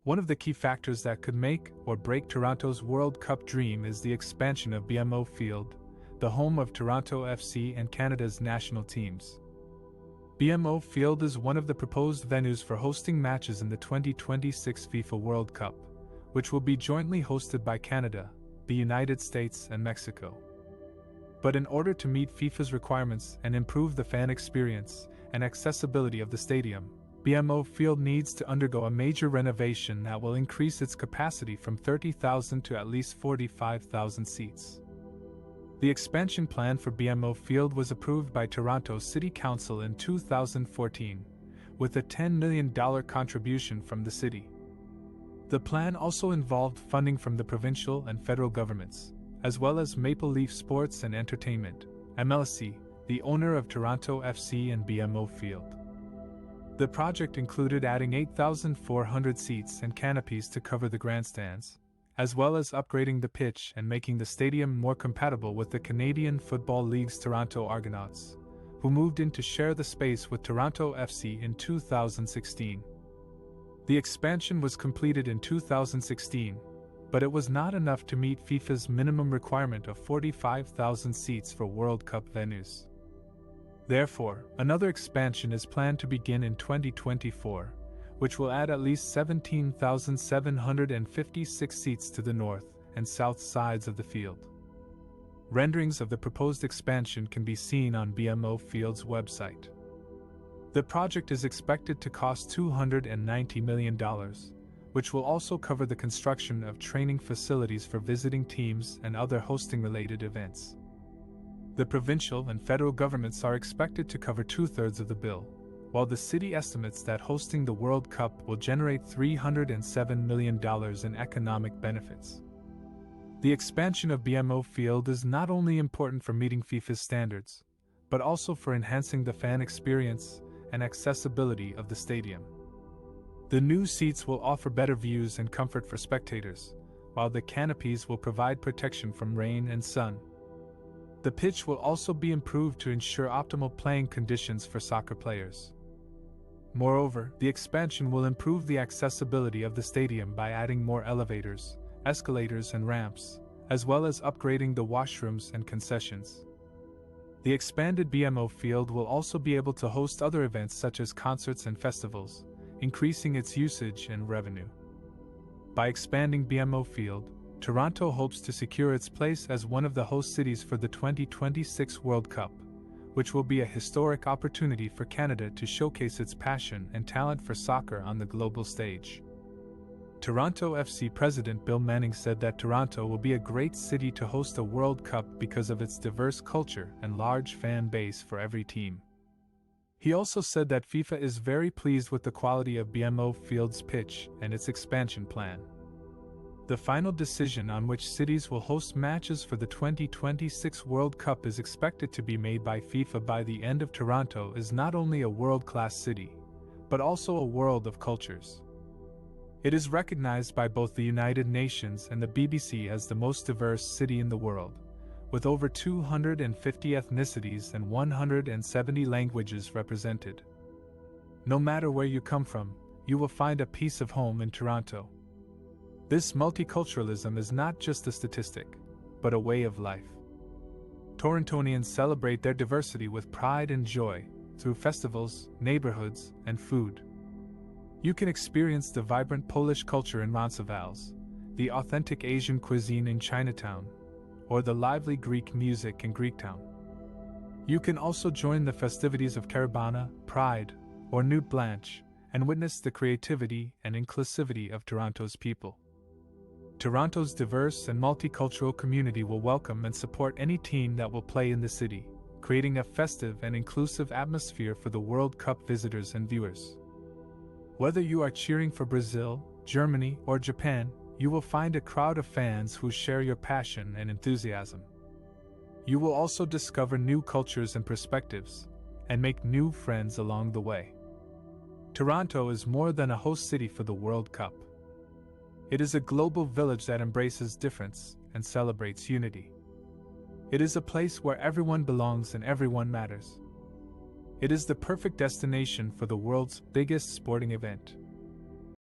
One of the key factors that could make or break Toronto's World Cup dream is the expansion of BMO Field, the home of Toronto FC and Canada's national teams. BMO Field is one of the proposed venues for hosting matches in the 2026 FIFA World Cup, which will be jointly hosted by Canada, the United States, and Mexico. But in order to meet FIFA's requirements and improve the fan experience and accessibility of the stadium, BMO Field needs to undergo a major renovation that will increase its capacity from 30,000 to at least 45,000 seats. The expansion plan for BMO Field was approved by Toronto City Council in 2014, with a $10 million contribution from the city. The plan also involved funding from the provincial and federal governments, as well as Maple Leaf Sports and Entertainment, MLSE, the owner of Toronto FC and BMO Field. The project included adding 8,400 seats and canopies to cover the grandstands, as well as upgrading the pitch and making the stadium more compatible with the Canadian Football League's Toronto Argonauts, who moved in to share the space with Toronto FC in 2016. The expansion was completed in 2016, but it was not enough to meet FIFA's minimum requirement of 45,000 seats for World Cup venues. Therefore, another expansion is planned to begin in 2024, which will add at least 17,756 seats to the north and south sides of the field. Renderings of the proposed expansion can be seen on BMO Field's website. The project is expected to cost $290 million, which will also cover the construction of training facilities for visiting teams and other hosting-related events. The provincial and federal governments are expected to cover 2/3 of the bill, while the city estimates that hosting the World Cup will generate $307 million in economic benefits. The expansion of BMO Field is not only important for meeting FIFA's standards, but also for enhancing the fan experience and accessibility of the stadium. The new seats will offer better views and comfort for spectators, while the canopies will provide protection from rain and sun. The pitch will also be improved to ensure optimal playing conditions for soccer players. Moreover, the expansion will improve the accessibility of the stadium by adding more elevators, escalators, and ramps, as well as upgrading the washrooms and concessions. The expanded BMO Field will also be able to host other events such as concerts and festivals, increasing its usage and revenue. By expanding BMO Field, Toronto hopes to secure its place as one of the host cities for the 2026 World Cup, which will be a historic opportunity for Canada to showcase its passion and talent for soccer on the global stage. Toronto FC President Bill Manning said that Toronto will be a great city to host a World Cup because of its diverse culture and large fan base for every team. He also said that FIFA is very pleased with the quality of BMO Field's pitch and its expansion plan. The final decision on which cities will host matches for the 2026 World Cup is expected to be made by FIFA by the end of. Toronto is not only a world-class city, but also a world of cultures. It is recognized by both the United Nations and the BBC as the most diverse city in the world, with over 250 ethnicities and 170 languages represented. No matter where you come from, you will find a piece of home in Toronto. This multiculturalism is not just a statistic, but a way of life. Torontonians celebrate their diversity with pride and joy through festivals, neighborhoods, and food. You can experience the vibrant Polish culture in Roncesvalles, the authentic Asian cuisine in Chinatown, or the lively Greek music in Greektown. You can also join the festivities of Caribana, Pride, or Nuit Blanche, and witness the creativity and inclusivity of Toronto's people. Toronto's diverse and multicultural community will welcome and support any team that will play in the city, creating a festive and inclusive atmosphere for the World Cup visitors and viewers. Whether you are cheering for Brazil, Germany, or Japan, you will find a crowd of fans who share your passion and enthusiasm. You will also discover new cultures and perspectives, and make new friends along the way. Toronto is more than a host city for the World Cup. It is a global village that embraces difference and celebrates unity. It is a place where everyone belongs and everyone matters. It is the perfect destination for the world's biggest sporting event.